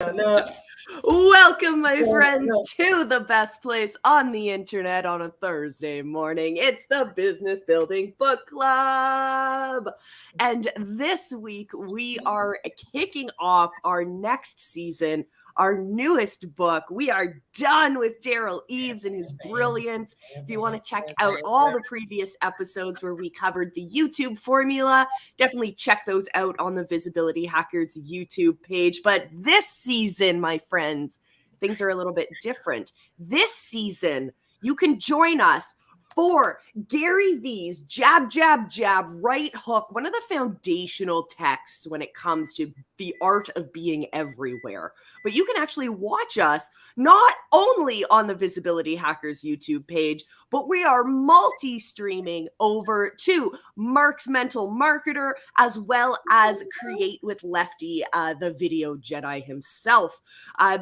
Welcome, my friends, to the best place on the internet on a Thursday morning. It's the Business Building Book Club. And this week, we are kicking off our next season, our newest book. We are done with Daryl Eves and his brilliance. If you want to check out all the previous episodes where we covered the YouTube formula, definitely check those out on the Visibility Hackers YouTube page. But this season, my friends, things are a little bit different. This season, you can join us for Gary V's Jab, Jab, Jab, Right Hook, one of the foundational texts when it comes to the art of being everywhere. But you can actually watch us not only on the Visibility Hackers YouTube page, but we are multi-streaming over to Mark's Mental Marketer, as well as Create with Lefty, the video Jedi himself.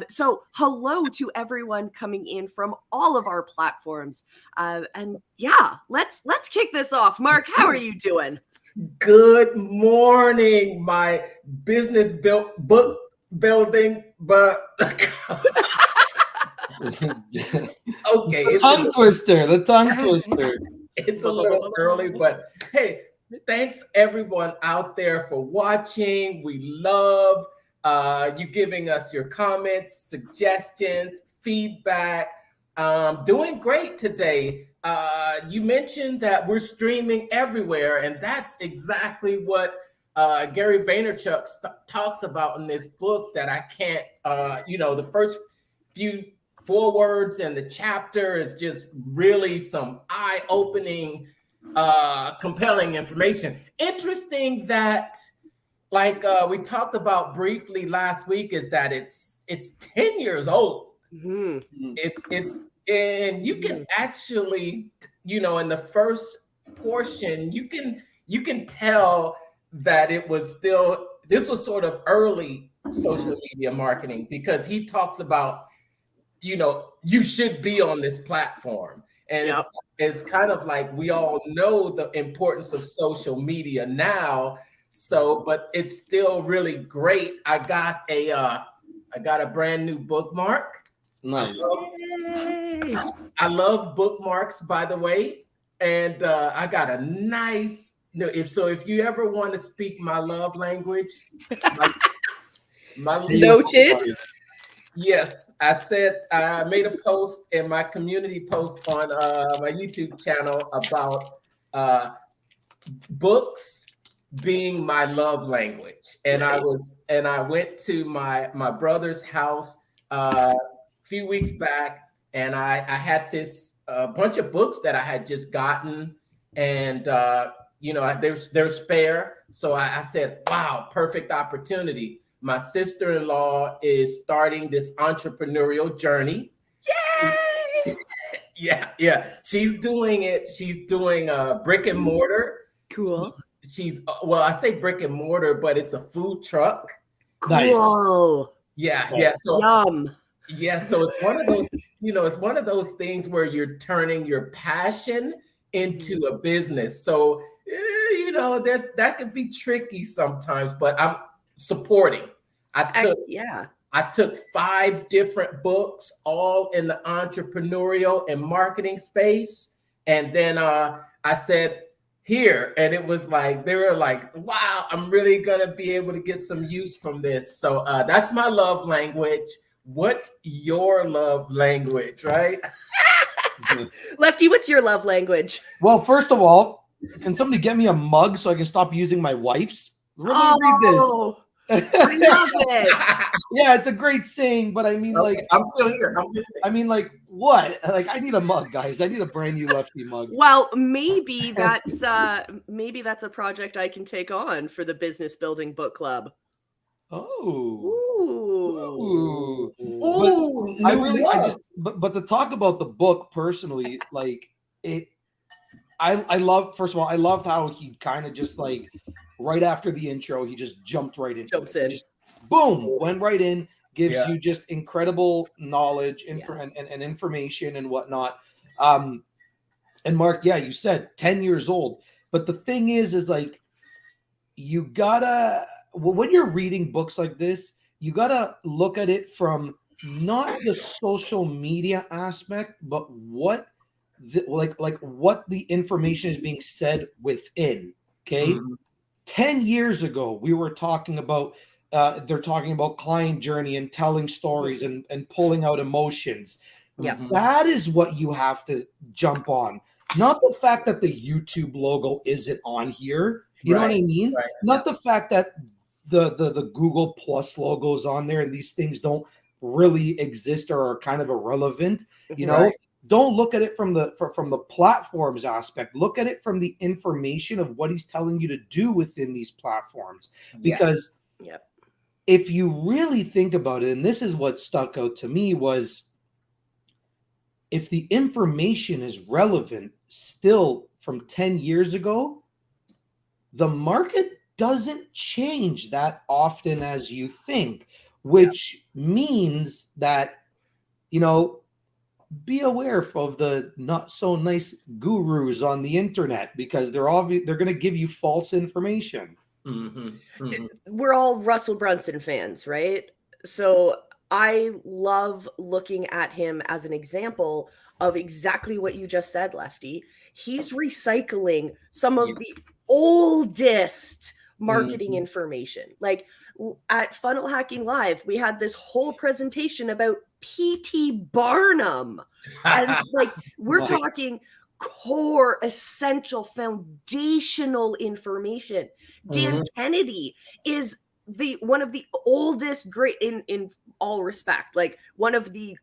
So hello to everyone coming in from all of our platforms. And yeah, let's kick this off. Mark, how are you doing? Good morning, my book building, but okay, the tongue twister. It's a little early, but hey, thanks everyone out there for watching. We love you giving us your comments, suggestions, feedback. Doing great today. You mentioned that we're streaming everywhere, and that's exactly what Gary Vaynerchuk talks about in this book that I can't, the first few forewords and the chapter is just really some eye-opening, compelling information. Interesting that, like we talked about briefly last week, is that it's 10 years old. Mm-hmm. It's and you can actually, in the first portion, you can tell that this was sort of early social media marketing, because he talks about, you should be on this platform. And yep. It's kind of like we all know the importance of social media now. So, but it's still really great. I got a brand new bookmark. Nice. I love bookmarks, by the way, and I got a nice. If you ever want to speak my love language, my noted. Yes, I made a post in my community post on my YouTube channel about books being my love language, and nice. I went to my brother's house few weeks back, and I had this bunch of books that I had just gotten, and they're spare. So I said, wow, perfect opportunity. My sister-in-law is starting this entrepreneurial journey. Yay! Yeah. She's doing it. She's doing brick and mortar. Cool. She's I say brick and mortar, but it's a food truck. Cool. Nice. Yeah. So yum. Yeah, so it's one of those, it's one of those things where you're turning your passion into a business. So, that could be tricky sometimes, but I'm supporting. I took 5 different books, all in the entrepreneurial and marketing space. And then I said, here, and it was like, they were like, wow, I'm really going to be able to get some use from this. So that's my love language. What's your love language, right? Lefty, what's your love language? Well, first of all, can somebody get me a mug so I can stop using my wife's? Read this. I love it. Yeah, it's a great saying, but I mean, okay, I'm still here. I mean, like, what? Like, I need a mug, guys. I need a brand new Lefty mug. Well, maybe that's a project I can take on for the Business Building Book Club. But to talk about the book personally, like I love, first of all, I loved how he kind of just like right after the intro, he just jumped right in. Jumps in. Just boom, went right in, gives you just incredible knowledge and information and whatnot. And Mark, you said 10 years old, but the thing is like, you gotta, when you're reading books like this, you got to look at it from not the social media aspect, but what what the information is being said within. Okay. Mm-hmm. 10 years ago, we were talking about, they're talking about client journey and telling stories and pulling out emotions. Yeah. That is what you have to jump on. Not the fact that the YouTube logo isn't on here. You know what I mean? Right. Not the fact that the Google Plus logos on there and these things don't really exist or are kind of irrelevant. You know, Right. don't look at it from the platforms aspect. Look at it from the information of what he's telling you to do within these platforms. Because if you really think about it, and this is what stuck out to me, was if the information is relevant still from 10 years ago, the market doesn't change that often as you think, which means that, you know, be aware of the not so nice gurus on the internet, because they're going to give you false information. We're all Russell Brunson fans, right? So I love looking at him as an example of exactly what you just said, Lefty. He's recycling some of the oldest marketing information. Like at Funnel Hacking Live, we had this whole presentation about P.T. Barnum. And like we're talking core, essential, foundational information. Dan Kennedy is one of the oldest great in all respect, like one of the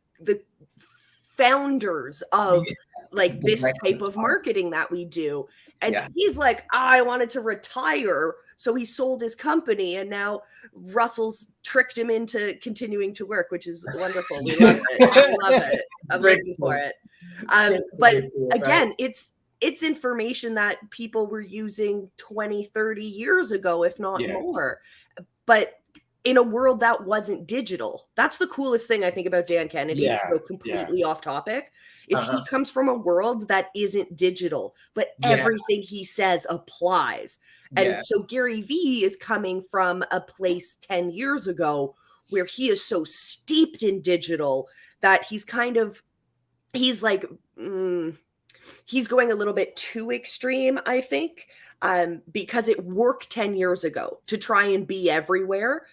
founders of like this type of marketing that we do. And he's like, I wanted to retire, so he sold his company, and now Russell's tricked him into continuing to work, which is wonderful. We love it. We love it. I'm looking for it. But again, it's information that people were using 20, 30 years ago, if not more. But in a world that wasn't digital. That's the coolest thing I think about Dan Kennedy, to go completely off topic, is he comes from a world that isn't digital, but everything he says applies. And so Gary Vee is coming from a place 10 years ago where he is so steeped in digital that he's like, he's going a little bit too extreme, I think, because it worked 10 years ago to try and be everywhere.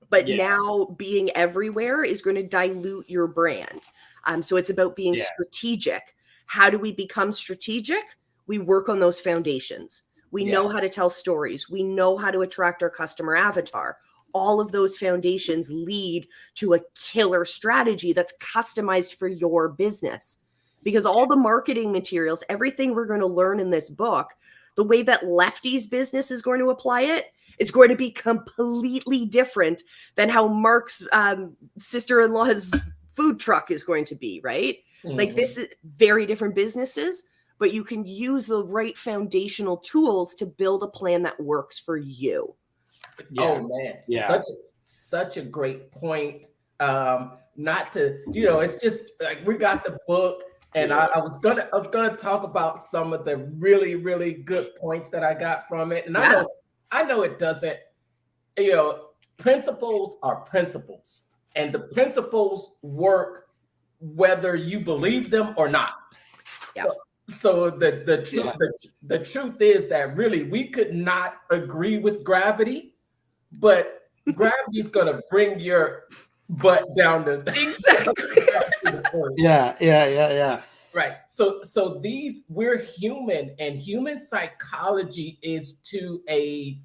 But now being everywhere is going to dilute your brand. So it's about being strategic. How do we become strategic? We work on those foundations. We know how to tell stories. We know how to attract our customer avatar. All of those foundations lead to a killer strategy that's customized for your business. Because all the marketing materials, everything we're going to learn in this book, the way that Lefty's business is going to apply it, is going to be completely different than how Mark's sister-in-law's food truck is going to be, right? Like, this is very different businesses, but you can use the right foundational tools to build a plan that works for you. Oh man, such a great point. Not to, it's just like we got the book, and I was gonna talk about some of the really, really good points that I got from it. And I know it doesn't, principles are principles, and the principles work whether you believe them or not. So the truth is that really we could not agree with gravity, but gravity is going to bring your butt down the Yeah. Right. So we're human, and human psychology is to a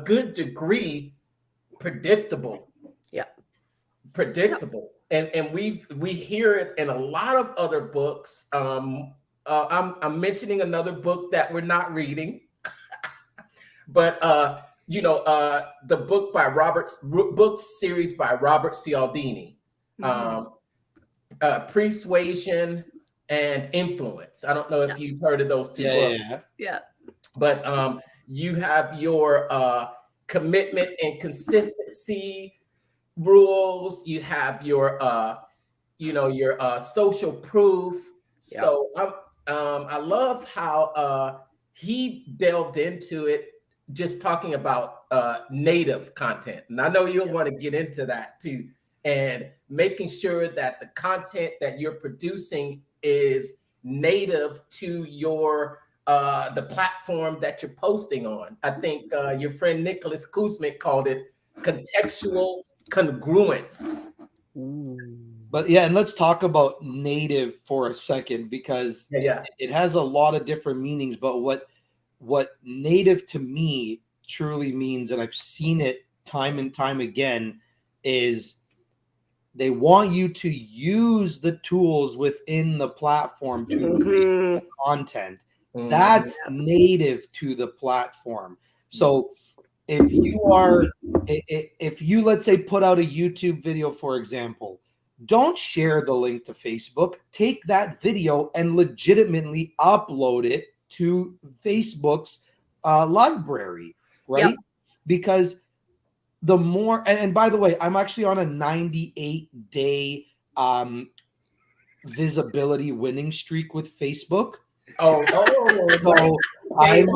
good degree predictable. Predictable. And we hear it in a lot of other books. I'm mentioning another book that we're not reading, but the book series by Robert Cialdini, Persuasion and Influence. I don't know if you've heard of those two books. But you have your commitment and consistency rules. You have your social proof. So I love how he delved into it, just talking about native content. And I know you'll want to get into that too. And making sure that the content that you're producing is native to your the platform that you're posting on. I think your friend Nicholas Kuzmic called it contextual congruence. But yeah, and let's talk about native for a second, because it has a lot of different meanings. But what native to me truly means, and I've seen it time and time again, is they want you to use the tools within the platform to create content. That's native to the platform. So if you let's say put out a YouTube video, for example, don't share the link to Facebook. Take that video and legitimately upload it to Facebook's library, right? Yep. Because the more, and by the way, I'm actually on a 98-day visibility winning streak with Facebook. So I'm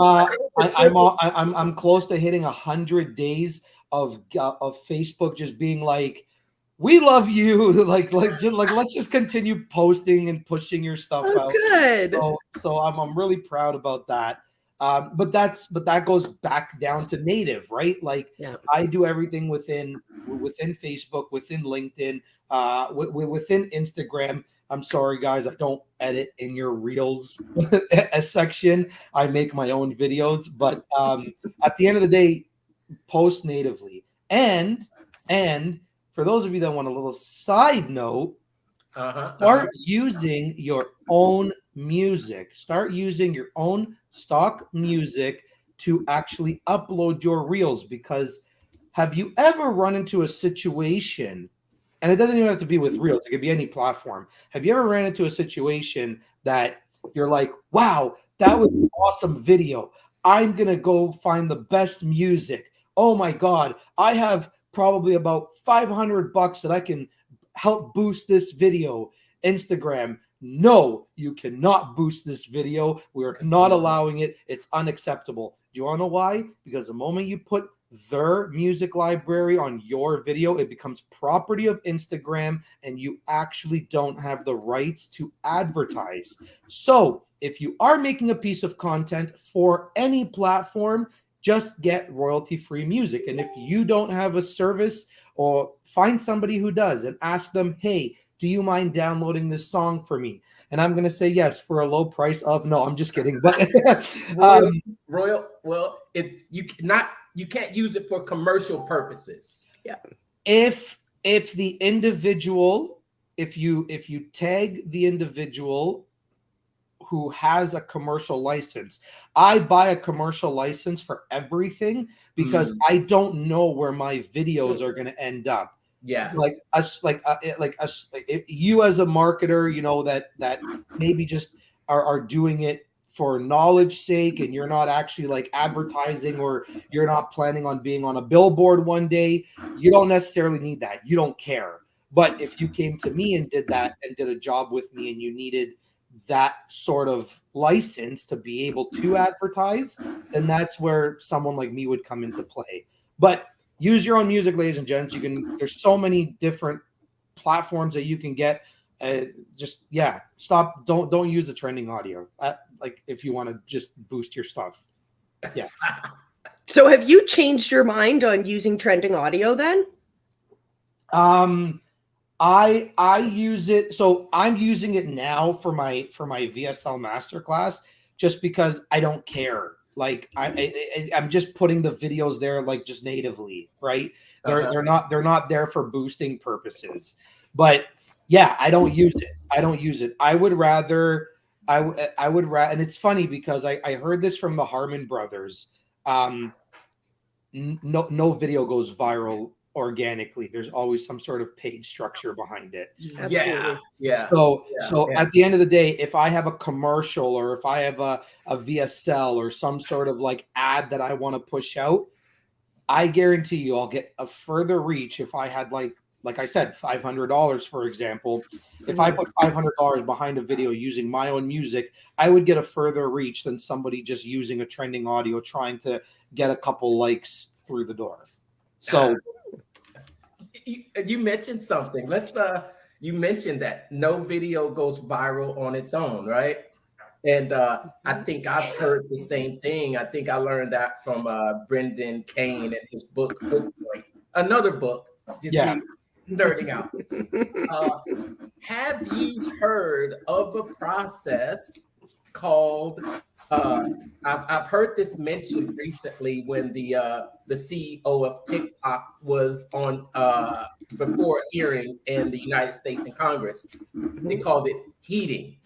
close to hitting 100 days of Facebook just being like, we love you, like let's just continue posting and pushing your stuff out. Good. So I'm really proud about that. But that goes back down to native, right? Like I do everything within Facebook, within LinkedIn, within Instagram. I'm sorry, guys, I don't edit in your Reels section. I make my own videos, but at the end of the day, post natively. And for those of you that want a little side note, start using your own music. Start using your own stock music to actually upload your Reels. Because have you ever run into a situation, and it doesn't even have to be with Reels, it could be any platform. Have you ever ran into a situation that you're like, wow, that was an awesome video. I'm going to go find the best music. Oh my God, I have probably about $500 that I can help boost this video. Instagram, no, you cannot boost this video. We're not allowing it. It's unacceptable. Do you want to know why? Because the moment you put their music library on your video, it becomes property of Instagram, and you actually don't have the rights to advertise. So if you are making a piece of content for any platform, just get royalty-free music. And if you don't have a service, or find somebody who does and ask them, hey, do you mind downloading this song for me? And I'm going to say yes for a low price of, no, I'm just kidding. But Royal, well, it's you can't use it for commercial purposes. Yeah. If the individual, if you tag the individual who has a commercial license, I buy a commercial license for everything, because I don't know where my videos are going to end up. Yes. You as a marketer, you know, that maybe just are doing it for knowledge sake, and you're not actually like advertising, or you're not planning on being on a billboard one day. You don't necessarily need that. You don't care. But if you came to me and did that and did a job with me, and you needed that sort of license to be able to advertise, then that's where someone like me would come into play. But use your own music, ladies and gents. There's so many different platforms that you can get. Stop. Don't use the trending audio. Like if you want to just boost your stuff. Yeah. So have you changed your mind on using trending audio then? I use it, so I'm using it now for my VSL masterclass, just because I don't care. Like I'm just putting the videos there like just natively, right? They're not there for boosting purposes. But yeah, I don't use it. I would rather, and it's funny because I heard this from the Harmon brothers. No video goes viral organically. There's always some sort of paid structure behind it. Absolutely. Yeah. So at the end of the day, if I have a commercial, or if I have a VSL or some sort of like ad that I want to push out, I guarantee you I'll get a further reach if I had like I said, $500, for example. If I put $500 behind a video using my own music, I would get a further reach than somebody just using a trending audio trying to get a couple likes through the door. So you mentioned something. You mentioned that no video goes viral on its own, right? And I think I've heard the same thing. I think I learned that from Brendan Kane and his book Hook Point. Another book, just me nerding out. Have you heard of a process called? I've heard this mentioned recently when the CEO of TikTok was on before a hearing in the United States in Congress. They called it heating.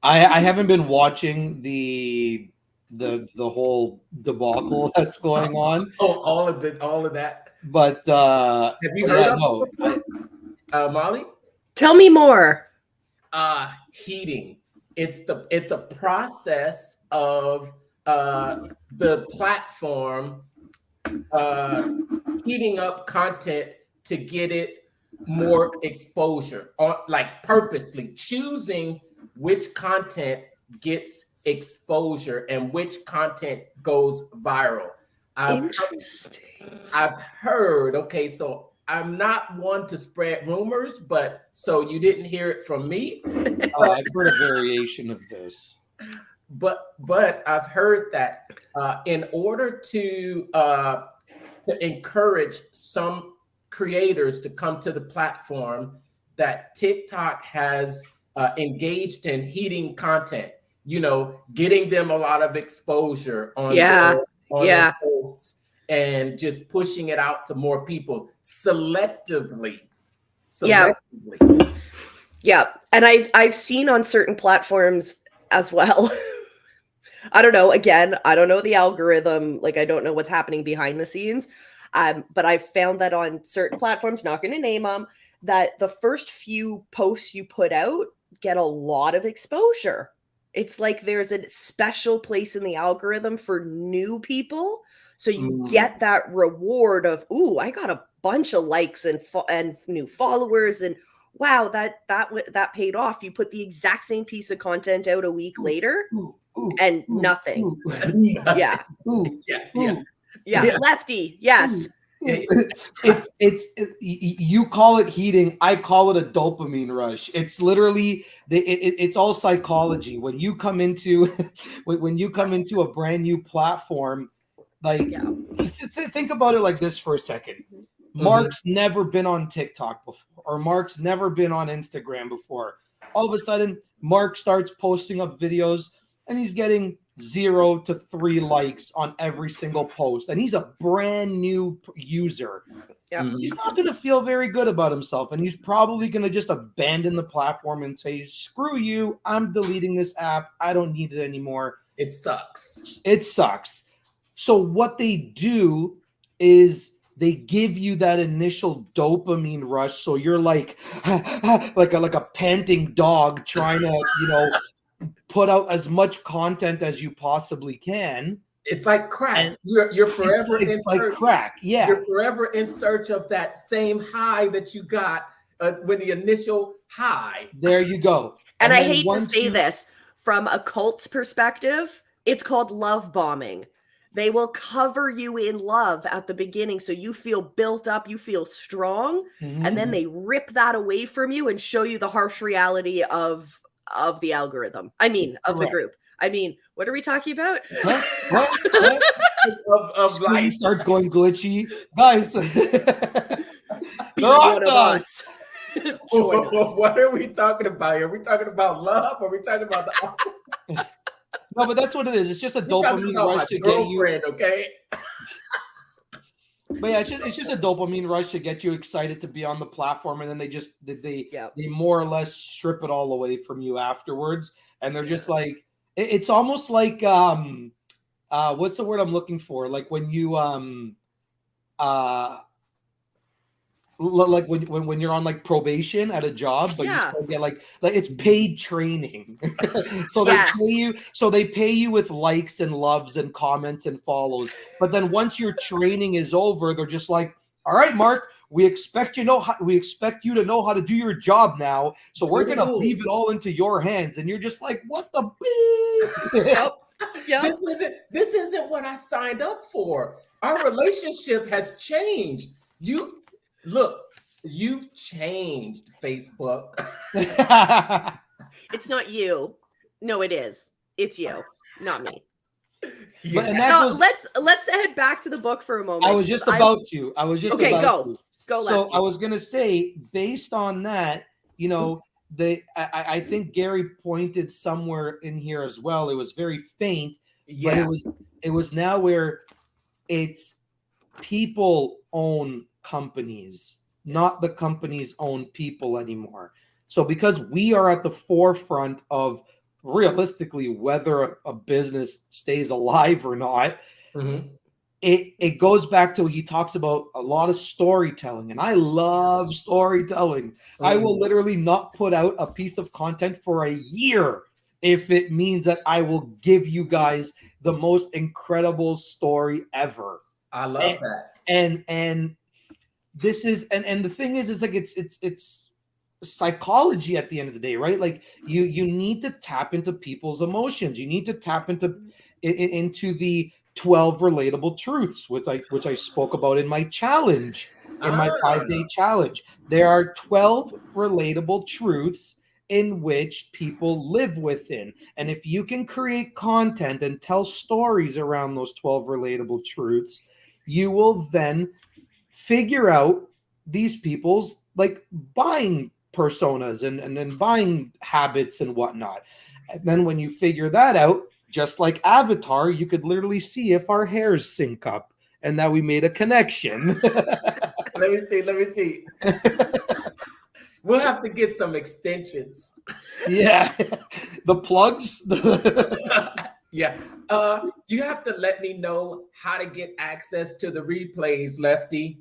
I haven't been watching the whole debacle that's going on. Oh, all of that. But have you heard of it? Molly? Tell me more. Heating. It's a process of the platform heating up content to get it more exposure, or like purposely choosing which content gets exposure and which content goes viral. Interesting. I've heard, okay, so I'm not one to spread rumors, but so you didn't hear it from me. I've heard a variation of this. But I've heard that in order to encourage some creators to come to the platform, that TikTok has engaged in heating content, getting them a lot of exposure on their posts and just pushing it out to more people selectively. Yeah. And I've seen on certain platforms as well. I don't know. Again, I don't know the algorithm. Like, I don't know what's happening behind the scenes. But I've found that on certain platforms, not going to name them, that the first few posts you put out get a lot of exposure. It's like there's a special place in the algorithm for new people. So you get that reward of, ooh, I got a bunch of likes and new followers, and wow, that paid off. You put the exact same piece of content out a week later and nothing. Yeah. Lefty. Yes. It's you call it heating, I call it a dopamine rush. It's literally it's all psychology. When you come into a brand new platform, like think about it like this for a second. Mark's never been on TikTok before, or Mark's never been on Instagram before. All of a sudden, Mark starts posting up videos and he's getting 0 to 3 likes on every single post, and he's a brand new user. He's not going to feel very good about himself, and he's probably going to just abandon the platform and say, screw you, I'm deleting this app, I don't need it anymore. It sucks. So what they do is they give you that initial dopamine rush, so you're like like a panting dog trying to put out as much content as you possibly can. It's like crack. And you're forever in search. Like crack. Yeah. You're forever in search of that same high that you got with the initial high. There you go. And I hate to say this from a cult perspective, it's called love bombing. They will cover you in love at the beginning so you feel built up, you feel strong, and then they rip that away from you and show you the harsh reality of the algorithm. I mean, of the group. I mean, what are we talking about? What? of life starts going glitchy, guys. Be one of us. What are we talking about? Are we talking about love? Or are we talking about the? No, but that's what it is. It's just a dopamine rush to get you. Okay. But yeah, it's just a dopamine rush to get you excited to be on the platform, and then they more or less strip it all away from you afterwards, and they're just like, it's almost like what's the word I'm looking for? Like when you like when you're on like probation at a job, but you still get like it's paid training. So they pay you with likes and loves and comments and follows. But then once your training is over, they're just like, all right, Mark, we expect you to know how to do your job now. So we're gonna leave it all into your hands. And you're just like, what the beep? This isn't what I signed up for. our relationship has changed. You've changed, Facebook. It's not you. No, it is. It's you, not me. Yeah. And that No, goes, let's head back to the book for a moment. I was just about to. Okay, about go. to. Go, So Lefty. I was gonna say, based on that, you know, I think Gary pointed somewhere in here as well. It was very faint, but it was now where it's people own companies, not the companies own people anymore. So because we are at the forefront of realistically whether a business stays alive or not, it goes back to, he talks about a lot of storytelling, and I love storytelling. I will literally not put out a piece of content for a year if it means that I will give you guys the most incredible story ever. I love that. And this is, and the thing is like it's psychology at the end of the day, right? Like you need to tap into people's emotions. You need to tap into the 12 relatable truths, which I spoke about in my challenge, in my 5-day challenge. There are 12 relatable truths in which people live within. And if you can create content and tell stories around those 12 relatable truths, you will then figure out these people's like buying personas and then buying habits and whatnot. And then when you figure that out, just like Avatar, you could literally see if our hairs sync up and that we made a connection. Let me see. We'll have to get some extensions. Yeah. The plugs. Yeah. You have to let me know how to get access to the replays, Lefty.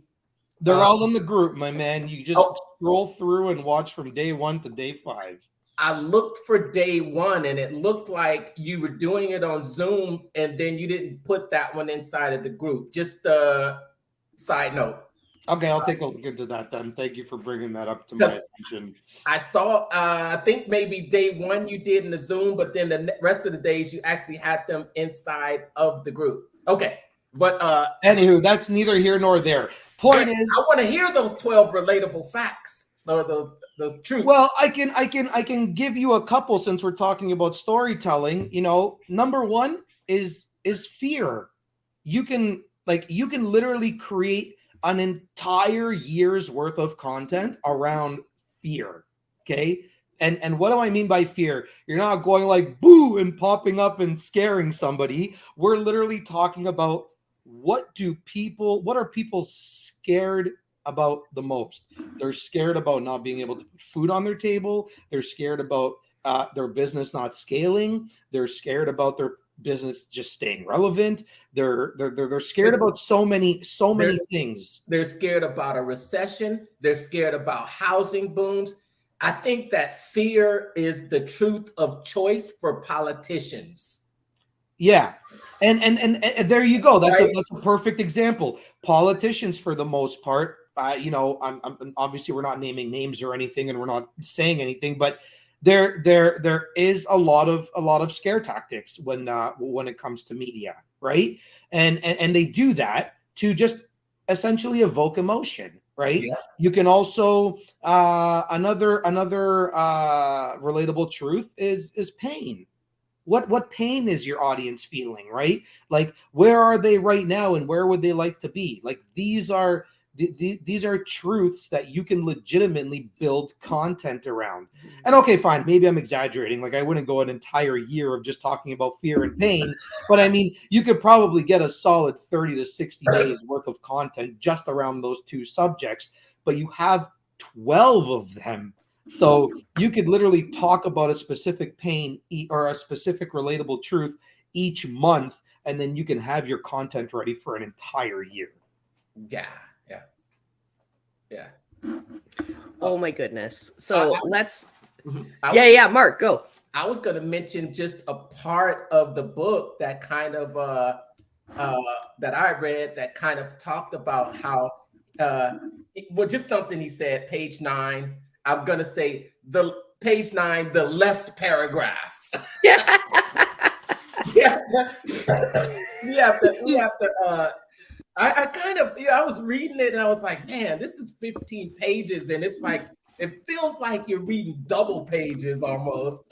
They're all in the group, my man. You just scroll through and watch from day 1 to day 5. I looked for day 1 and it looked like you were doing it on Zoom and then you didn't put that one inside of the group. Just a side note. Okay, I'll take a look into that then. Thank you for bringing that up to my attention. I saw, I think maybe day 1 you did in the Zoom, but then the rest of the days you actually had them inside of the group. Okay, but anywho, that's neither here nor there. Point is, I want to hear those 12 relatable facts or those truths. Well, I can give you a couple since we're talking about storytelling. You know, number 1 is fear. You can literally create an entire year's worth of content around fear. Okay. And what do I mean by fear? You're not going like boo and popping up and scaring somebody. We're literally talking about what are people scared about the most? They're scared about not being able to put food on their table. They're scared about their business not scaling. They're scared about their business just staying relevant. They're scared about so many things. They're scared about a recession. They're scared about housing booms. I think that fear is the truth of choice for politicians. Yeah. And there you go. That's a perfect example. Politicians, for the most part, I'm obviously we're not naming names or anything, and we're not saying anything, but there is a lot of scare tactics when it comes to media, right? And they do that to just essentially evoke emotion, right? Yeah. You can also another relatable truth is pain. What pain is your audience feeling, right? Like, where are they right now and where would they like to be? Like, these are truths that you can legitimately build content around. And okay, fine, maybe I'm exaggerating. Like, I wouldn't go an entire year of just talking about fear and pain, but I mean, you could probably get a solid 30 to 60 days worth of content just around those 2 subjects, but you have 12 of them. So you could literally talk about a specific pain or a specific relatable truth each month, and then you can have your content ready for an entire year. Yeah. Oh my goodness. So let's Mark, go. I was going to mention just a part of the book that kind of that I read that kind of talked about how just something he said, page 9. I'm going to say the page 9, the left paragraph. we have to I kind of, I was reading it and I was like, man, this is 15 pages. And it's like, it feels like you're reading double pages almost.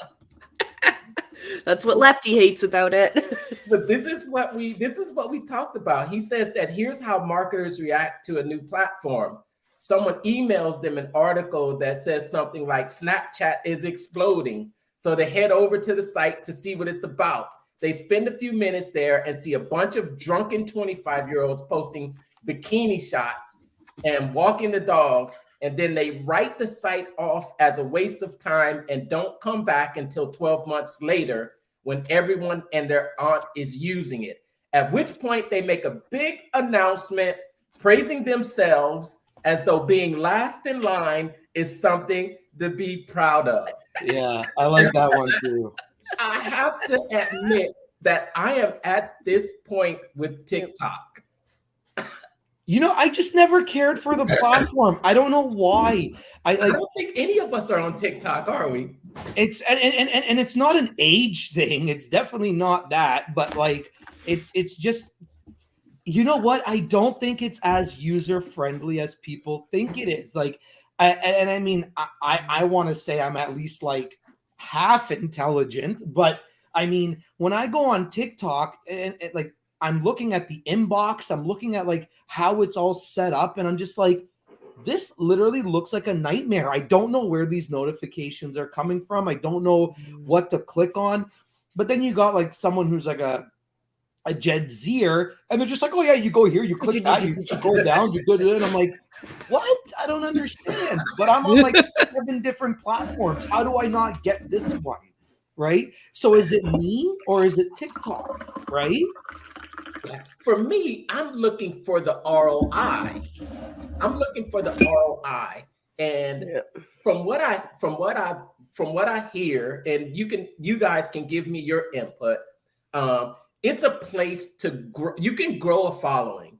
That's what Lefty hates about it. But this is what we talked about. He says that here's how marketers react to a new platform. Someone emails them an article that says something like Snapchat is exploding. So they head over to the site to see what it's about. They spend a few minutes there and see a bunch of drunken 25-year-olds posting bikini shots and walking the dogs. And then they write the site off as a waste of time and don't come back until 12 months later when everyone and their aunt is using it. At which point they make a big announcement praising themselves as though being last in line is something to be proud of. Yeah, I like that one too. I have to admit that I am at this point with TikTok. I just never cared for the platform. I don't know why. I don't think any of us are on TikTok, are we? It's and it's not an age thing. It's definitely not that. But like, it's just, you know what? I don't think it's as user friendly as people think it is. Like, I mean, I want to say I'm at least like half intelligent, but I mean, when I go on TikTok and like I'm looking at the inbox, I'm looking at like how it's all set up, and I'm just like, this literally looks like a nightmare. I don't know where these notifications are coming from. I don't know what to click on. But then you got like someone who's like a Gen Zer, and they're just like, oh yeah, you go here, you click that, you scroll down, you go to it. And I'm like, what? I don't understand. But I'm on like 7 different platforms. How do I not get this one? Right? So is it me or is it TikTok? Right? For me, I'm looking for the ROI. I'm looking for the ROI. And from what I hear, and you guys can give me your input. It's a place to grow. You can grow a following.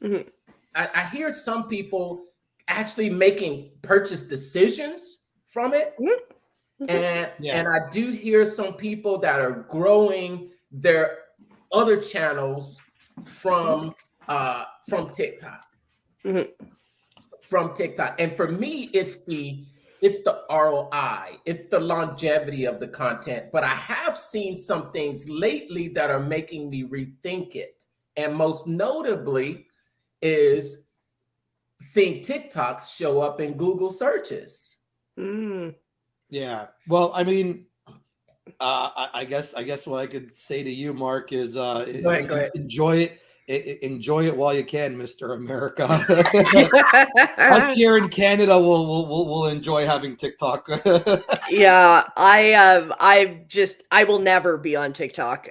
Mm-hmm. I hear some people actually making purchase decisions from it. Mm-hmm. And I do hear some people that are growing their other channels from TikTok. Mm-hmm. From TikTok. And for me, it's the ROI, it's the longevity of the content. But I have seen some things lately that are making me rethink it. And most notably is seeing TikToks show up in Google searches. Mm. Yeah. Well, I mean, I guess what I could say to you, Mark, is go ahead. Enjoy it. Enjoy it while you can, Mr. America. Us here in Canada will enjoy having TikTok. Yeah, I will never be on TikTok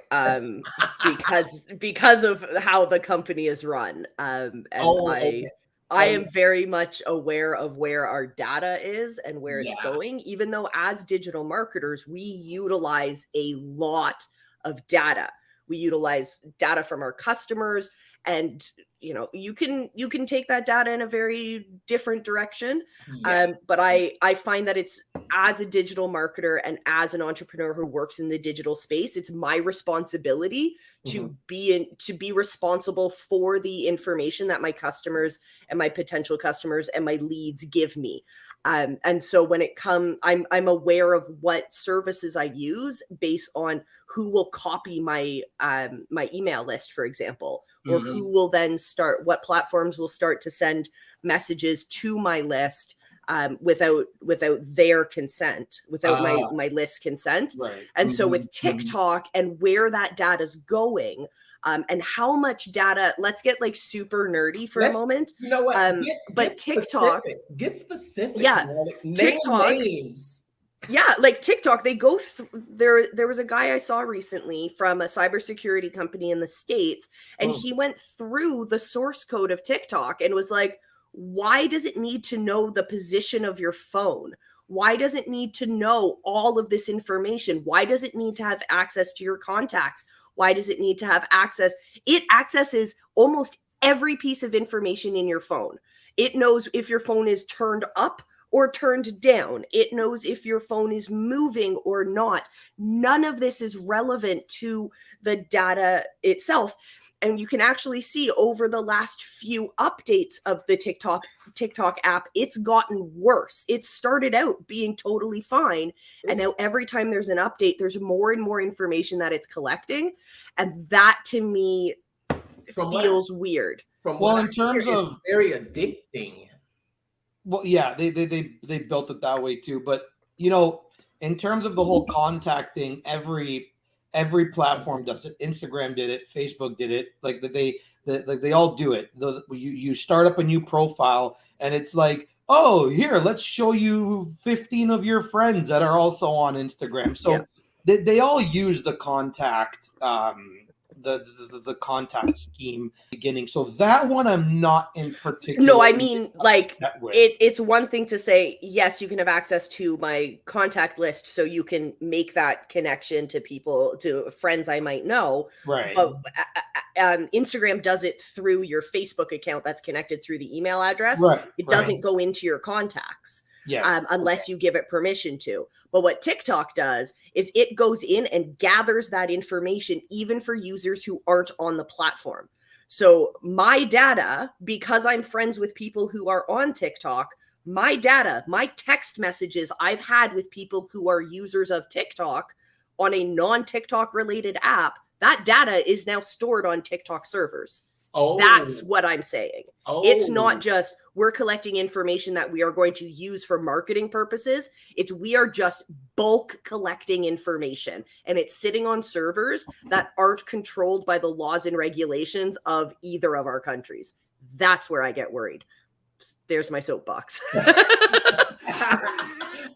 because of how the company is run. And I am very much aware of where our data is and where it's going, even though as digital marketers, we utilize a lot of data. We utilize data from our customers, and you can take that data in a very different direction. But I find that it's, as a digital marketer and as an entrepreneur who works in the digital space, it's my responsibility to be responsible for the information that my customers and my potential customers and my leads give me. And so when it comes, I'm aware of what services I use based on who will copy my my email list, for example, or who will then what platforms will start to send messages to my list without their consent, without my list consent. Right. And so with TikTok and where that data is going, and how much data, let's get like super nerdy for a moment. You know what? But TikTok, get specific. Yeah. TikTok names. Yeah, like TikTok, they go through there was a guy I saw recently from a cybersecurity company in the States, and he went through the source code of TikTok and was like, why does it need to know the position of your phone? Why does it need to know all of this information? Why does it need to have access to your contacts? Why does it need to have access? It accesses almost every piece of information in your phone. It knows if your phone is turned up or turned down. It knows if your phone is moving or not. None of this is relevant to the data itself. And you can actually see over the last few updates of the TikTok app, it's gotten worse. It started out being totally fine. And now every time there's an update, there's more and more information that it's collecting. And that to me feels weird. Well, in terms of it's very addicting. Well, yeah, they built it that way too. But you know, in terms of the whole contact thing, every platform does it. Instagram did it, Facebook did it. Like they all do it. You start up a new profile, and it's like, oh, here, let's show you 15 of your friends that are also on Instagram. So they all use the contact. The contact scheme beginning. So that one I'm not in particular. No, I mean, like, it's one thing to say, yes, you can have access to my contact list so you can make that connection to people, to friends I might know. Right. But Instagram does it through your Facebook account that's connected through the email address. Right. It doesn't go into your contacts. Yes. Unless you give it permission to. But what TikTok does is it goes in and gathers that information even for users who aren't on the platform. So my data, because I'm friends with people who are on TikTok, my data, my text messages I've had with people who are users of TikTok on a non-TikTok related app, that data is now stored on TikTok servers. Oh. That's what I'm saying. Oh. It's not just we're collecting information that we are going to use for marketing purposes. It's we are just bulk collecting information, and it's sitting on servers that aren't controlled by the laws and regulations of either of our countries. That's where I get worried. There's my soapbox.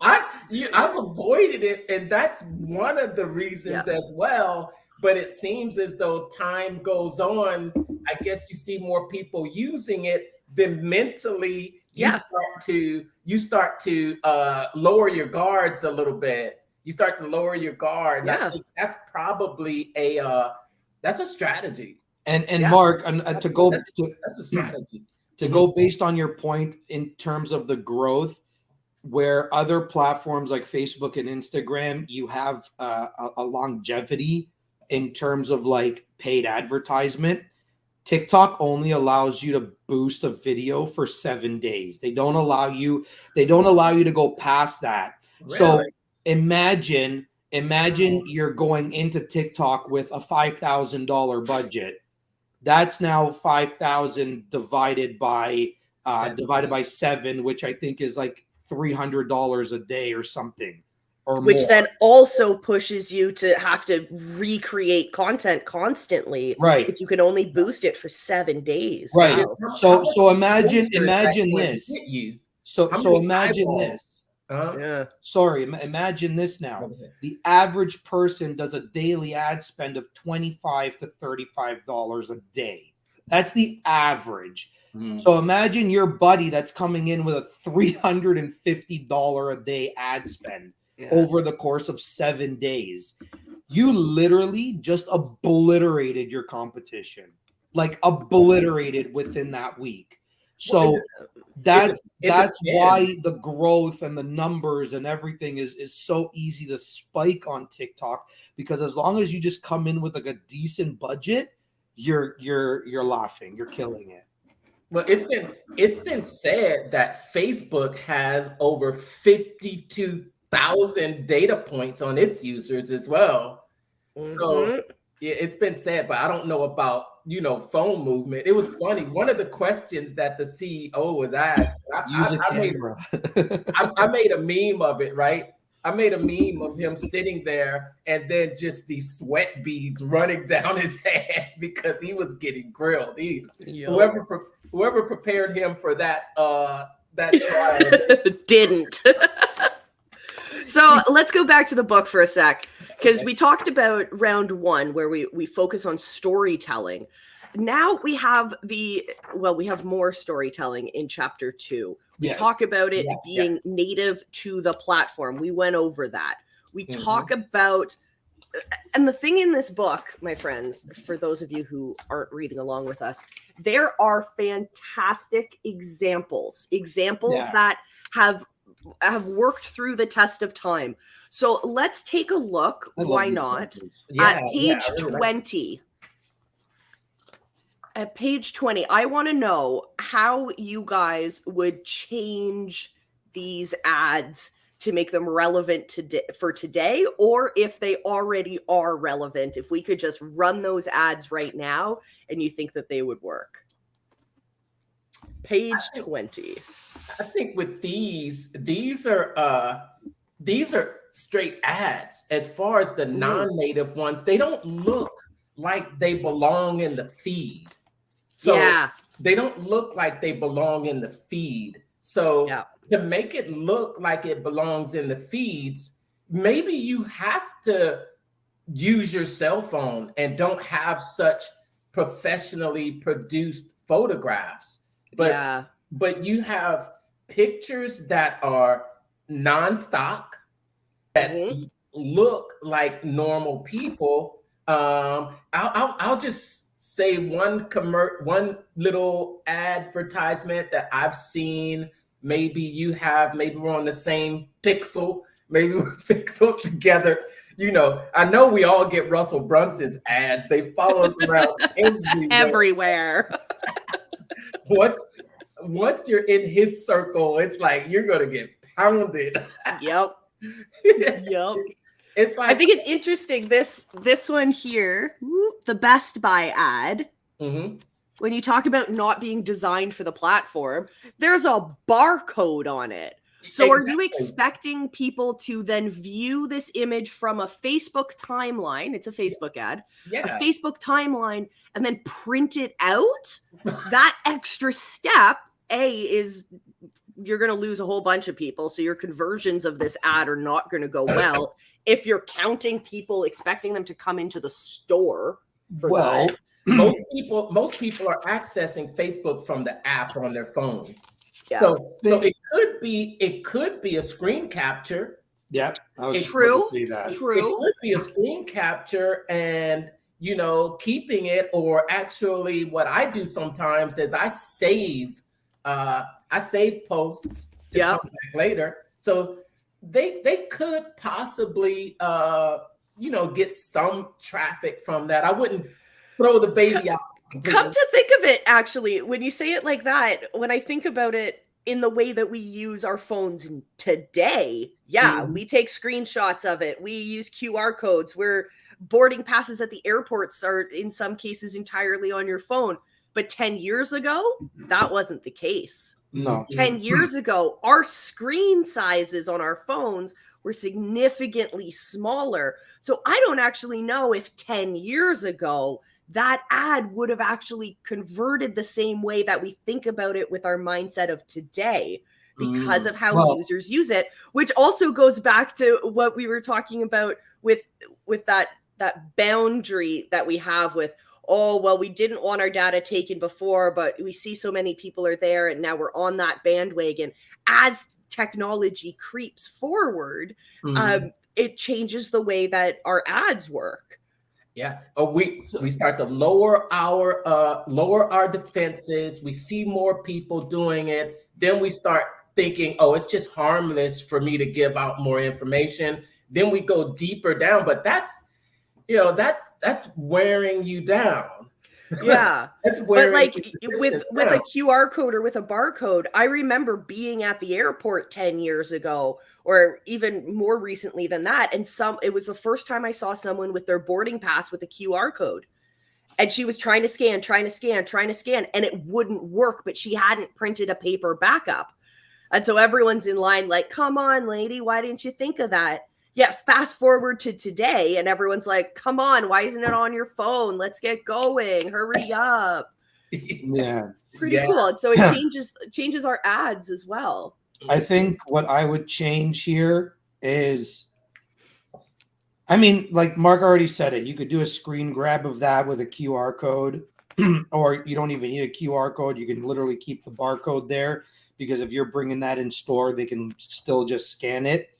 I've avoided it, and that's one of the reasons as well. But it seems as though time goes on, I guess you see more people using it, then mentally you start to lower your guards a little bit. You start to lower your guard. And I think that's probably that's a strategy. And Mark, that's a strategy. To go based on your point in terms of the growth, where other platforms like Facebook and Instagram, you have a longevity in terms of like paid advertisement. TikTok only allows you to boost a video for 7 days. They don't allow you to go past that. Really? So imagine you're going into TikTok with a $5,000 budget. That's now 5,000 divided by 7, which I think is like $300 a day or something. Which more. Then also pushes you to have to recreate content constantly. Right. If you can only boost it for 7 days. Right. Wow. So imagine this. So imagine this. Imagine this now. The average person does a daily ad spend of $25 to $35 a day. That's the average. So imagine your buddy that's coming in with a $350 a day ad spend. Over the course of 7 days. You literally just obliterated your competition, like obliterated within that week. So that's why the growth and the numbers and everything is so easy to spike on TikTok, because as long as you just come in with like a decent budget, you're laughing, you're killing it. Well, it's been said that Facebook has over 52,000 data points on its users as well. So it's been said, but I don't know about phone movement. It was funny. One of the questions that the CEO was asked, I made a meme of it, right? I made a meme of him sitting there and then just these sweat beads running down his head because he was getting grilled. Whoever prepared him for that trial didn't. So let's go back to the book for a sec, because we talked about round 1 where we focus on storytelling. Now we have more storytelling in chapter 2. We talk about it being native to the platform. We went over that. We talk about, and the thing in this book, my friends, for those of you who aren't reading along with us, there are fantastic examples that have have worked through the test of time. So let's take a look, why not, at page 20. At page 20, I want to know how you guys would change these ads to make them relevant for today, or if they already are relevant, if we could just run those ads right now and you think that they would work. Page 20. I think with these are straight ads. As far as the non-native ones, they don't look like they belong in the feed. So yeah, they don't look like they belong in the feed. So to make it look like it belongs in the feeds, maybe you have to use your cell phone and don't have such professionally produced photographs. But you have pictures that are non-stock, that look like normal people. I'll just say one little advertisement that I've seen. Maybe we're on the same pixel. Maybe we're pixeled together. You know, I know we all get Russell Brunson's ads. They follow us around everywhere. Once you're in his circle, it's like you're gonna get pounded. Yep. It's like, I think it's interesting. This one here, the Best Buy ad. When you talk about not being designed for the platform, there's a barcode on it. So are you expecting people to then view this image from a Facebook timeline? It's a Facebook ad. A Facebook timeline, and then print it out? That extra step, is you're going to lose a whole bunch of people. So your conversions of this ad are not going to go well if you're counting people, expecting them to come into the store. Most people are accessing Facebook from the app on their phone. Yeah. So it could be a screen capture. Yeah, I was true. See that. True. It could be a screen capture, and keeping it, or actually, what I do sometimes is I save posts to come back later. So they could possibly get some traffic from that. I wouldn't throw the baby out. Come to think of it, actually, when you say it like that, when I think about it in the way that we use our phones today, we take screenshots of it. We use QR codes where boarding passes at the airports are in some cases entirely on your phone. But 10 years ago, that wasn't the case. No. 10 years ago, our screen sizes on our phones were significantly smaller. So I don't actually know if 10 years ago that ad would have actually converted the same way that we think about it with our mindset of today, because of how users use it, which also goes back to what we were talking about with that boundary that we have with, we didn't want our data taken before, but we see so many people are there and now we're on that bandwagon. As technology creeps forward, it changes the way that our ads work. Yeah. We start to lower our defenses. We see more people doing it. Then we start thinking, it's just harmless for me to give out more information. Then we go deeper down, but that's wearing you down. Yeah. But like with a QR code or with a barcode, I remember being at the airport 10 years ago, or even more recently than that. And it was the first time I saw someone with their boarding pass with a QR code. And she was trying to scan, and it wouldn't work, but she hadn't printed a paper backup. And so everyone's in line like, come on, lady, why didn't you think of that? Yeah, fast forward to today, and everyone's like, come on, why isn't it on your phone? Let's get going. Hurry up. Yeah. Pretty cool. And so it changes our ads as well. I think what I would change here is, like Mark already said it, you could do a screen grab of that with a QR code, or you don't even need a QR code. You can literally keep the barcode there, because if you're bringing that in store, they can still just scan it.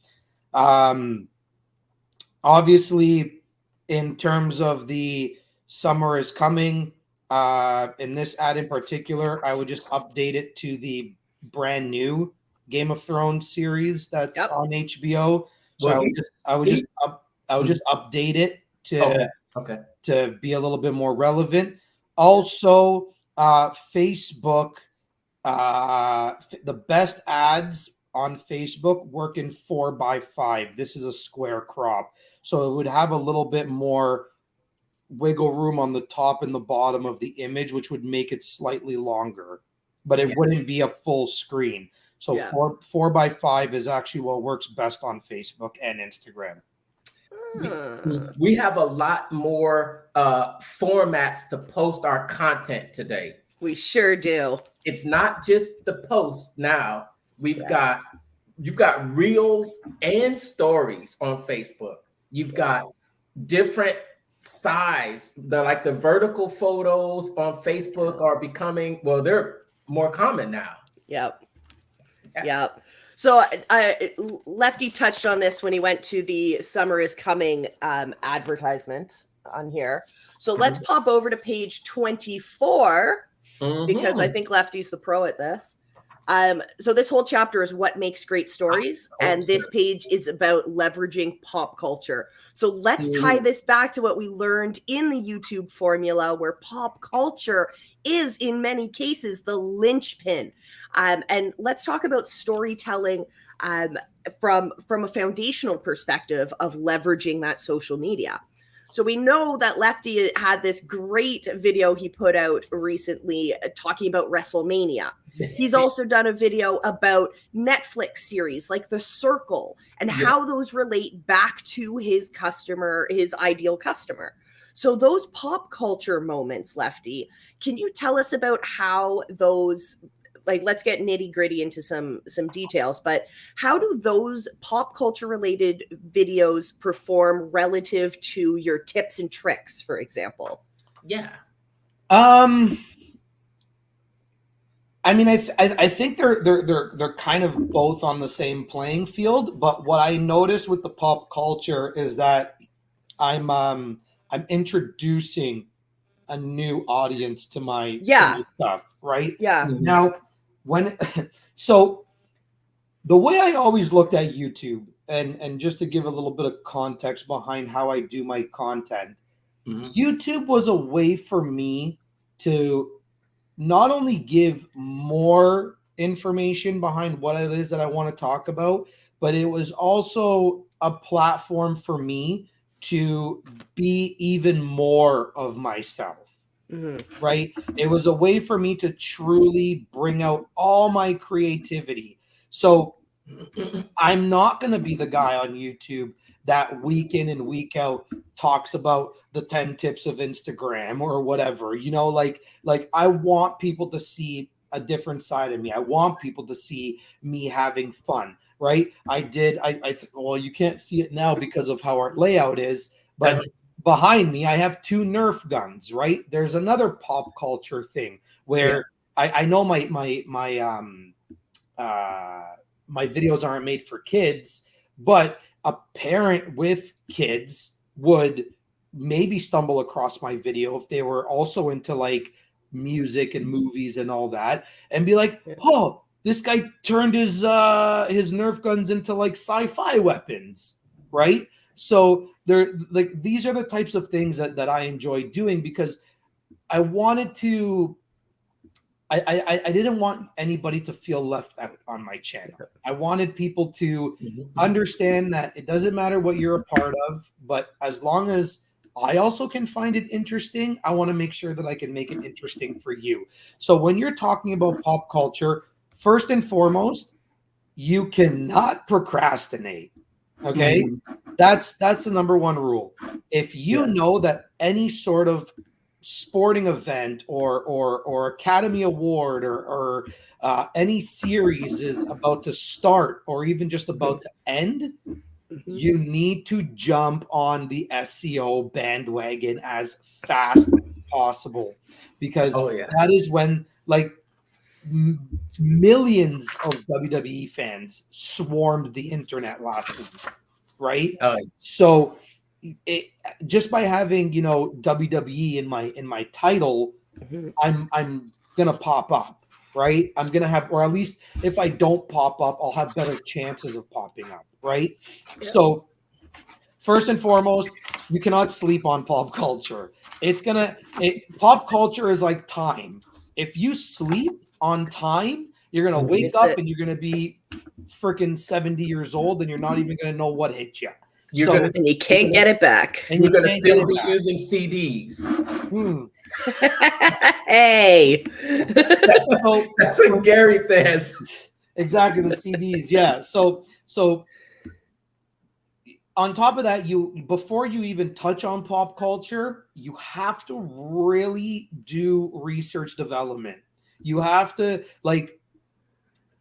Obviously, in terms of the summer is coming, in this ad in particular, I would just update it to the brand new Game of Thrones series that's Yep. on HBO. So Well, I would just update it to be a little bit more relevant. Also, Facebook, the best ads on Facebook work in 4:5. This is a square crop, so it would have a little bit more wiggle room on the top and the bottom of the image, which would make it slightly longer, but it wouldn't be a full screen. So 4:5 is actually what works best on Facebook and Instagram. We have a lot more formats to post our content today. We sure do. It's not just the post now. You've got reels and stories on Facebook. You've got different size. The vertical photos on Facebook are becoming, well, they're more common now. Yep. So Lefty touched on this when he went to the Summer is Coming advertisement on here. So let's pop over to page 24 because I think Lefty's the pro at this. So this whole chapter is what makes great stories, and this page is about leveraging pop culture. So let's tie this back to what we learned in the YouTube formula, where pop culture is in many cases the linchpin. And let's talk about storytelling from a foundational perspective of leveraging that social media. So we know that Lefty had this great video he put out recently talking about WrestleMania. He's also done a video about Netflix series like The Circle and how those relate back to his customer, his ideal customer. So those pop culture moments, Lefty, can you tell us about how those, like, let's get nitty gritty into some details, but how do those pop culture related videos perform relative to your tips and tricks, for example? I mean, I think they're kind of both on the same playing field, but what I noticed with the pop culture is that I'm introducing a new audience to my stuff, right? Now, so the way I always looked at YouTube, and just to give a little bit of context behind how I do my content, YouTube was a way for me to not only give more information behind what it is that I want to talk about, but it was also a platform for me to be even more of myself. Right? It was a way for me to truly bring out all my creativity. So I'm not going to be the guy on YouTube that week in and week out talks about the 10 tips of Instagram or whatever, like I want people to see a different side of me. I want people to see me having fun, right? Well, you can't see it now because of how our layout is, but behind me, I have 2 Nerf guns, right? There's another pop culture thing where I know my videos aren't made for kids, but a parent with kids would maybe stumble across my video if they were also into like music and movies and all that, and be like, oh, this guy turned his Nerf guns into like sci-fi weapons, right? So these are the types of things that I enjoy doing, because I wanted to I didn't want anybody to feel left out on my channel. I wanted people to understand that it doesn't matter what you're a part of, but as long as I also can find it interesting, I want to make sure that I can make it interesting for you. So when you're talking about pop culture, first and foremost, you cannot procrastinate. Okay? That's the number one rule. If you know that any sort of sporting event or Academy Award or any series is about to start or even just about to end, you need to jump on the SEO bandwagon as fast as possible, because that is when like millions of WWE fans swarmed the internet last week, right? So just by having WWE in my title, I'm gonna pop up. right? I'm gonna have, or at least if I don't pop up, I'll have better chances of popping up, right? Yeah. So first and foremost, you cannot sleep on pop culture. Pop culture is like time. If you sleep on time, you're gonna wake Miss up it. and you're gonna be freaking 70 years old, and you're not even gonna know what hit you. You're So gonna And you can't get it back. and you're you gonna can't get still it be back. using CDs. Hey. So That's what Gary says. exactly, the CDs, yeah. So on top of that, you before you even touch on pop culture, you have to really do research development. You have to like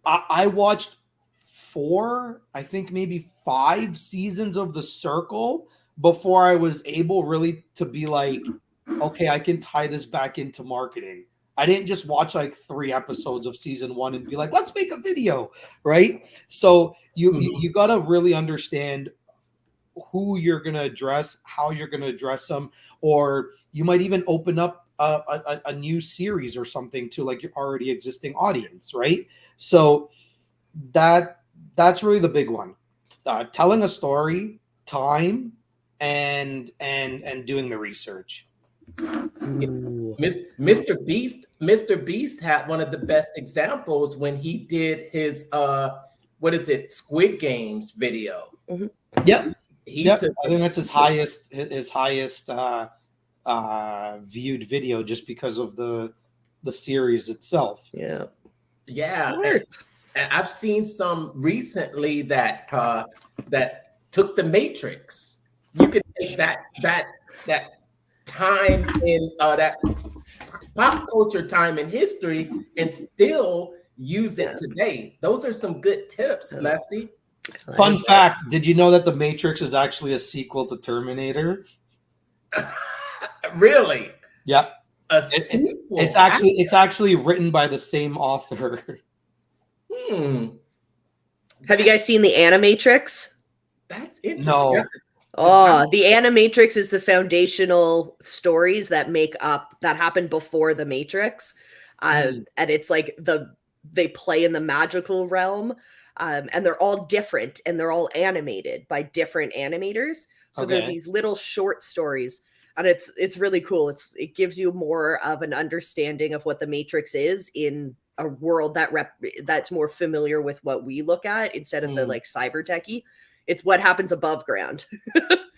I watched 4, I think maybe 5 seasons of The Circle before I was able really to be like, okay, I can tie this back into marketing. I didn't just watch like 3 episodes of season 1 and be like, let's make a video, right? So you got to really understand who you're going to address, how you're going to address them, or you might even open up a new series or something to like your already existing audience, right? So that's really the big one. Telling a story, time, and doing the research. Mr. Beast had one of the best examples when he did his what is it, Squid Games video. Yep. He I took think that's his highest viewed video just because of the series itself. Yeah. And I've seen some recently that that took the Matrix. You can take that time in that pop culture time in history and still use it today. Those are some good tips, Lefty. Fun fact, did you know that The Matrix is actually a sequel to Terminator? Really? Yep. A sequel? It's actually written by the same author. Have you guys seen the Animatrix? That's interesting. No. Oh, the Animatrix is the foundational stories that make up that happened before the Matrix, and it's like they play in the magical realm, and they're all different and they're all animated by different animators. So they're these little short stories, and it's really cool. It gives you more of an understanding of what the Matrix is in a world that's more familiar with what we look at instead of the like cyber techie. It's what happens above ground.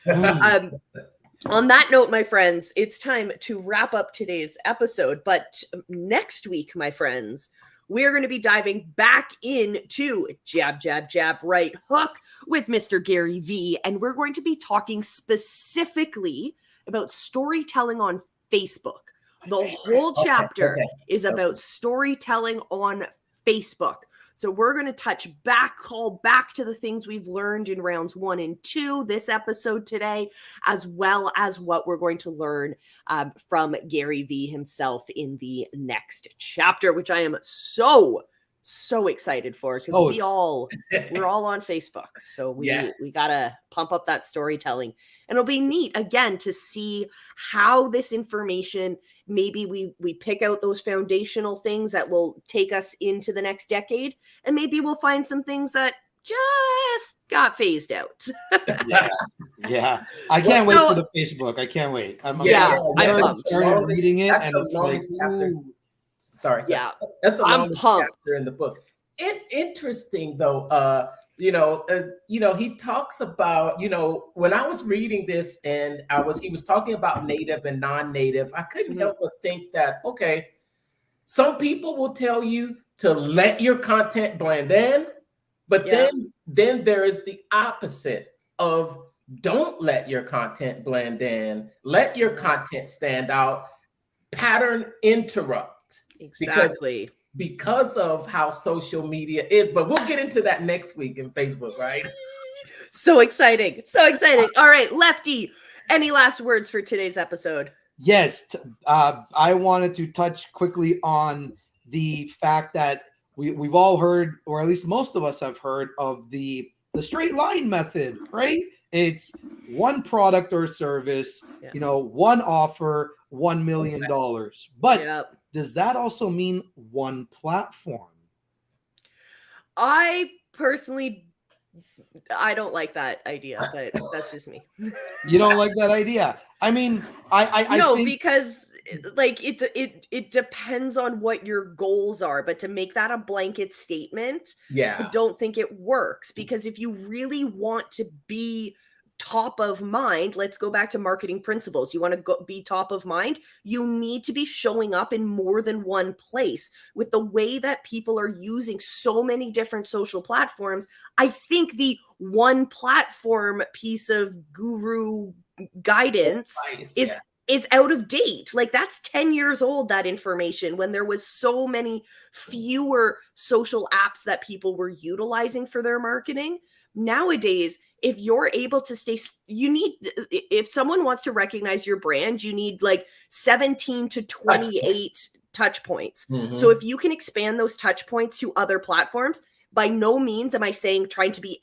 On that note, my friends, it's time to wrap up today's episode. But next week, my friends, we're going to be diving back into Jab, Jab, Jab, Right Hook with Mr. Gary V. And we're going to be talking specifically about storytelling on Facebook. The whole chapter is about storytelling on Facebook. So we're going to call back to the things we've learned in rounds 1 and 2 this episode today, as well as what we're going to learn from Gary V himself in the next chapter, which I am so excited for because we're all on Facebook. So we gotta pump up that storytelling, and it'll be neat again to see how this information, maybe we pick out those foundational things that will take us into the next decade, and maybe we'll find some things that just got phased out. Yeah. I can't wait for the Facebook. I can't wait. I'm started reading it, and it's like, ooh. Sorry. Yeah, that's the longest chapter in the book. Interesting though. He talks about, when I was reading this and he was talking about native and non-native, I couldn't help but think that, okay, some people will tell you to let your content blend in, but then there is the opposite of don't let your content blend in, let your content stand out, pattern interrupt. Exactly. Because of how social media is. But we'll get into that next week in Facebook, right? So exciting. So exciting. All right, Lefty, any last words for today's episode? Yes. I wanted to touch quickly on the fact that we've all heard, or at least most of us have heard, of the straight line method, right? It's one product or service, one offer, $1 million. But does that also mean one platform? I personally, I don't like that idea, but that's just me. You don't like that idea? I mean, I No, think because like it depends on what your goals are, but to make that a blanket statement, I Yeah. don't think it works, because if you really want to be top of mind, let's go back to marketing principles. You want to be top of mind, you need to be showing up in more than one place. With the way that people are using so many different social platforms, I think the one platform piece of guru guidance Nice. is Yeah. is out of date. Like, that's 10 years old, that information, when there was so many fewer social apps that people were utilizing for their marketing. Nowadays, if you're able to stay, you need, if someone wants to recognize your brand, you need like 17 to 28 touch points. Mhm. So if you can expand those touch points to other platforms, by no means am I saying try to be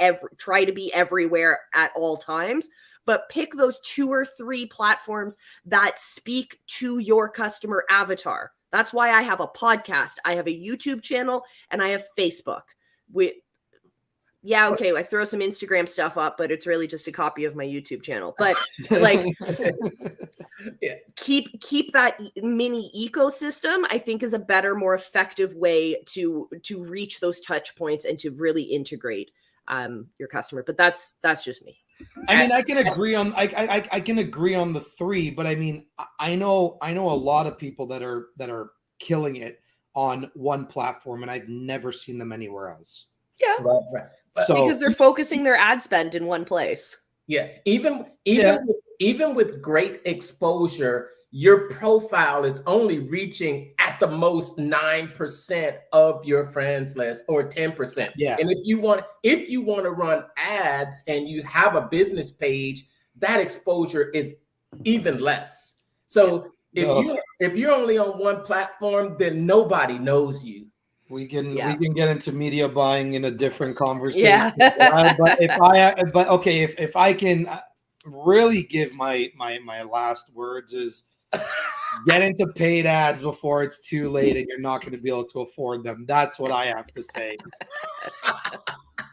everywhere at all times, but pick those 2 or 3 platforms that speak to your customer avatar. That's why I have a podcast, I have a YouTube channel, and I have Facebook. Okay, I throw some Instagram stuff up, but it's really just a copy of my YouTube channel. But like, Yeah. keep that mini ecosystem, I think, is a better, more effective way to reach those touch points and to really integrate your customer. But that's just me. I mean, I can agree on I can agree on the 3, but I mean, I know a lot of people that are killing it on one platform, and I've never seen them anywhere else. Yeah. Right. So Because they're focusing their ad spend in one place. Yeah, even with great exposure, your profile is only reaching at the most 9% of your friends list, or 10%. Yeah. And if you want to run ads and you have a business page, that exposure is even less. So if you're only on one platform, then nobody knows you. We can get into media buying in a different conversation. Yeah. But if I can really give my last words is get into paid ads before it's too late and you're not going to be able to afford them. That's what I have to say.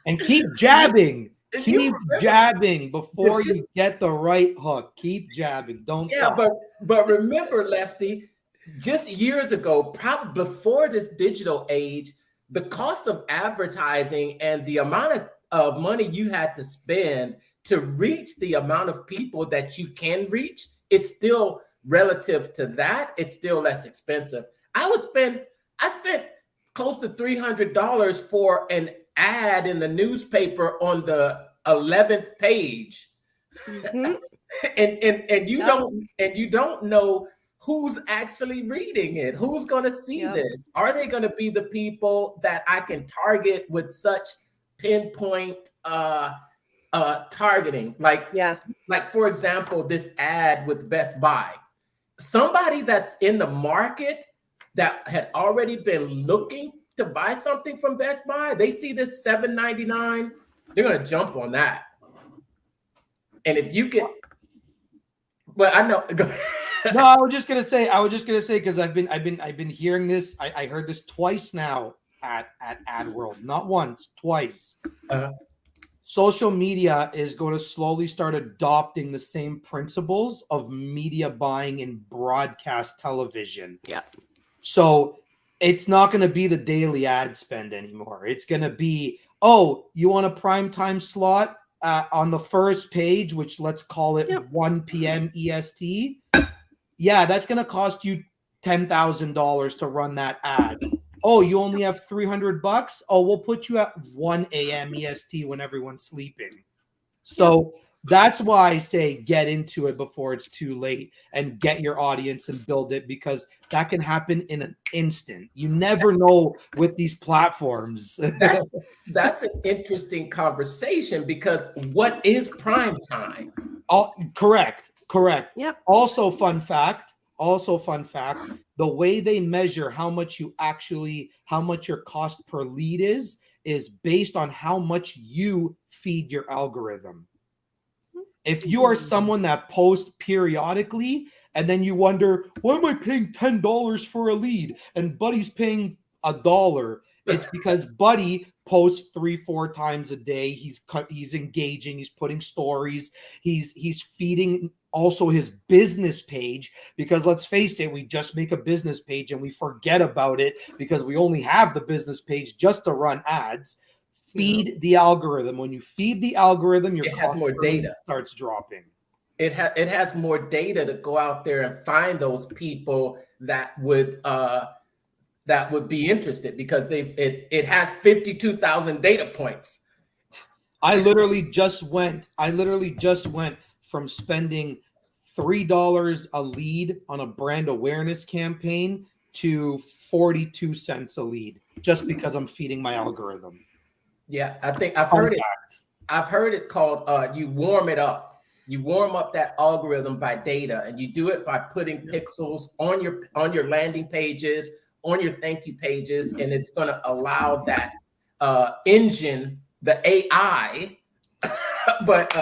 And keep jabbing. Keep jabbing before you get the right hook. Keep jabbing. Don't stop. But remember, Lefty, just years ago, probably before this digital age, the cost of advertising and the amount of money you had to spend to reach the amount of people that you can reach, it's still, relative to that, it's still less expensive. I spent close to $300 for an ad in the newspaper on the 11th page. Mhm. and you don't know who's actually reading it, who's going to see this. Are they going to be the people that I can target with such pinpoint targeting? Like for example, this ad with Best Buy. Somebody that's in the market that had already been looking to buy something from Best Buy, they see this $7.99, they're going to jump on that. And if you can, well, I know. No, I was just gonna say because I've been hearing this. I heard this twice now at AdWorld, not once, twice. Social media is going to slowly start adopting the same principles of media buying in broadcast television. Yeah. So it's not going to be the daily ad spend anymore. It's going to be, oh, you want a prime time slot on the first page, which let's call it 1 p.m. EST. Yeah, that's going to cost you $10,000 to run that ad. Oh, you only have $300? Oh, we'll put you at 1 a.m. EST when everyone's sleeping. So that's why I say get into it before it's too late and get your audience and build it, because that can happen in an instant. You never know with these platforms. That's an interesting conversation, because what is prime time? Oh, correct. Yep. Also, fun fact, the way they measure how much your cost per lead is based on how much you feed your algorithm. If you are someone that posts periodically And then you wonder, why am I paying $10 for a lead? And Buddy's paying $1. It's because Buddy posts 3-4 times a day. He's engaging, he's putting stories, he's feeding also his business page, because let's face it, we just make a business page and we forget about it because we only have the business page just to run ads. Feed the algorithm. When you feed the algorithm, your it has more data starts dropping. It has more data to go out there and find those people that would be interested, because it has 52,000 data points. I literally just went from spending $3 a lead on a brand awareness campaign to 42 cents a lead, just because I'm feeding my algorithm. Yeah, I think I've heard it. I've heard it called you warm it up. You warm up that algorithm by data, and you do it by putting pixels on your landing pages, on your thank you pages, and it's going to allow that engine, the AI. But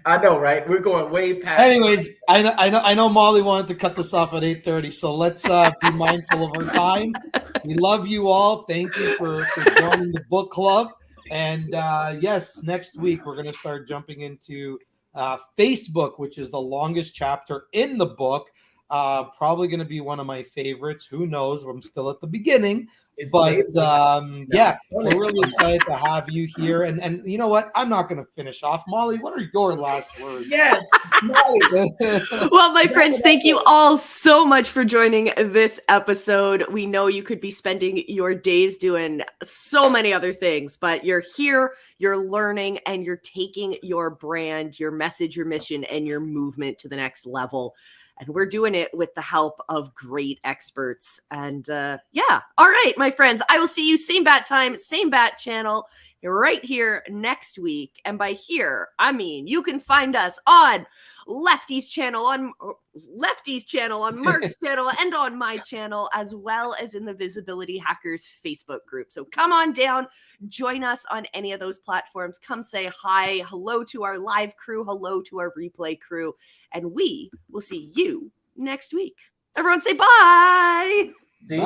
I know, right? We're going way past. Anyways, I know Molly wanted to cut this off at 8:30, so let's be mindful of our time. We love you all. Thank you for joining the book club. And yes, next week we're going to start jumping into Facebook, which is the longest chapter in the book. Probably going to be one of my favorites. Who knows? I'm still at the beginning. But yeah, we're really excited to have you here. And you know what? I'm not going to finish off. Molly, what are your last words? Yes, Molly. Well, my friends, thank you all so much for joining this episode. We know you could be spending your days doing so many other things, but you're here, you're learning, and you're taking your brand, your message, your mission, and your movement to the next level. And we're doing it with the help of great experts. And yeah, all right, my friends, I will see you same bat time, same bat channel right here next week. And by here, I mean, you can find us on Lefty's channel, on Mark's channel, and on my channel, as well as in the Visibility Hackers Facebook group. So come on down, join us on any of those platforms. Come say hi, hello to our live crew, hello to our replay crew, and we will see you next week. Everyone say bye. See?